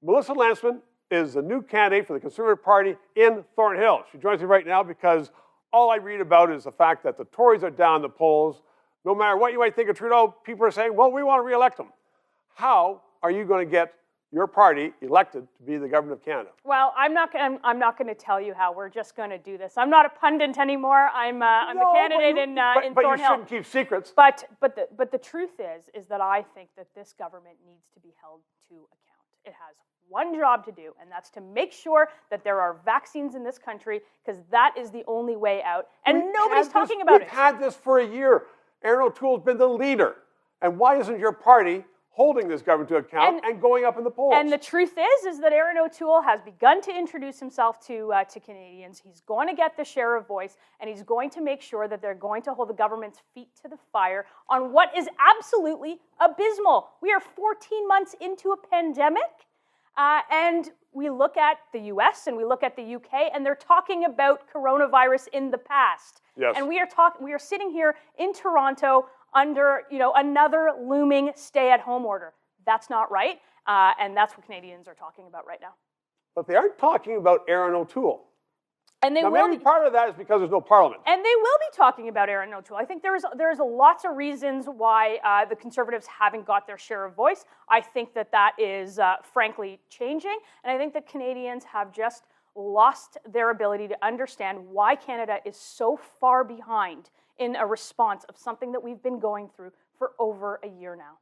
Melissa Lantsman is the new candidate for the Conservative Party in Thornhill. She joins me right now because all I read about is the fact that the Tories are down the polls. No matter what you might think of Trudeau, people are saying, well, we want to re-elect him. How are you going to get your party elected to be the government of Canada? Well, I'm not going to tell you how. We're just going to do this. I'm not a pundit anymore. I'm the candidate in Thornhill. But you shouldn't keep secrets. But the truth is that I think that this government needs to be held to account. It has one job to do, and that's to make sure that there are vaccines in this country, because that is the only way out. And nobody's talking about it. We've had this for a year. Erin O'Toole's been the leader. And why isn't your party holding this government to account and going up in the polls? And the truth is that Erin O'Toole has begun to introduce himself to Canadians. He's going to get the share of voice, and he's going to make sure that they're going to hold the government's feet to the fire on what is absolutely abysmal. We are 14 months into a pandemic, and we look at the US and we look at the UK, and they're talking about coronavirus in the past. Yes. And we are sitting here in Toronto under another looming stay-at-home order. That's not right, and that's what Canadians are talking about right now. But they aren't talking about Erin O'Toole. And they now, will maybe part of that is because there's no parliament. And they will be talking about Erin O'Toole. I think there's lots of reasons why the Conservatives haven't got their share of voice. I think that is frankly changing, and I think that Canadians have just lost their ability to understand why Canada is so far behind in a response of something that we've been going through for over a year now.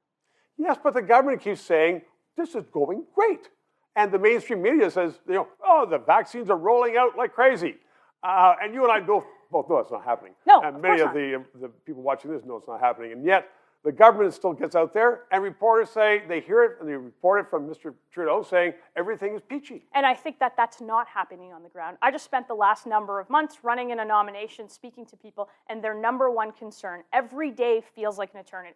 Yes, but the government keeps saying, this is going great. And the mainstream media says, oh, the vaccines are rolling out like crazy. And you and I both know it's not happening. No, and many of the people watching this know it's not happening. And yet, the government still gets out there, and reporters say they hear it, and they report it from Mr. Trudeau saying everything is peachy. And I think that that's not happening on the ground. I just spent the last number of months running in a nomination, speaking to people, and their number one concern every day feels like an eternity.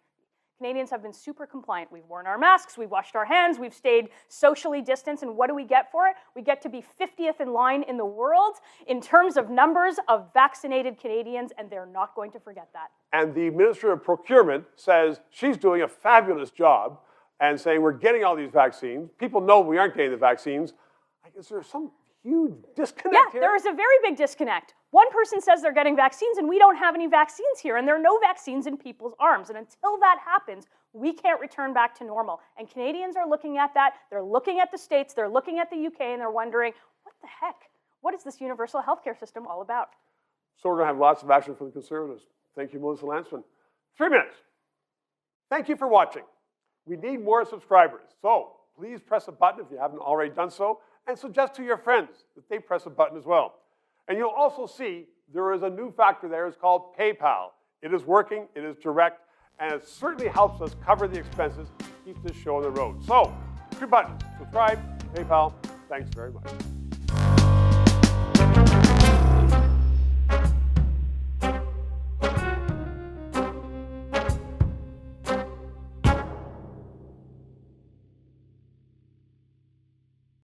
Canadians have been super compliant. We've worn our masks, we've washed our hands, we've stayed socially distanced, and what do we get for it? We get to be 50th in line in the world in terms of numbers of vaccinated Canadians, and they're not going to forget that. And the Minister of Procurement says she's doing a fabulous job and saying we're getting all these vaccines. People know we aren't getting the vaccines. Is there some huge disconnect here? There is a very big disconnect. One person says they're getting vaccines, and we don't have any vaccines here, and there are no vaccines in people's arms. And until that happens, we can't return back to normal. And Canadians are looking at that. They're looking at the States. They're looking at the UK, and they're wondering, what the heck? What is this universal healthcare system all about? So we're going to have lots of action from the Conservatives. Thank you, Melissa Lantsman. 3 minutes. Thank you for watching. We need more subscribers. So please press a button if you haven't already done so, and suggest to your friends that they press a button as well. And you'll also see there is a new factor there. It's called PayPal. It is working, it is direct, and it certainly helps us cover the expenses to keep this show on the road. So, 3 buttons: subscribe, PayPal. Thanks very much.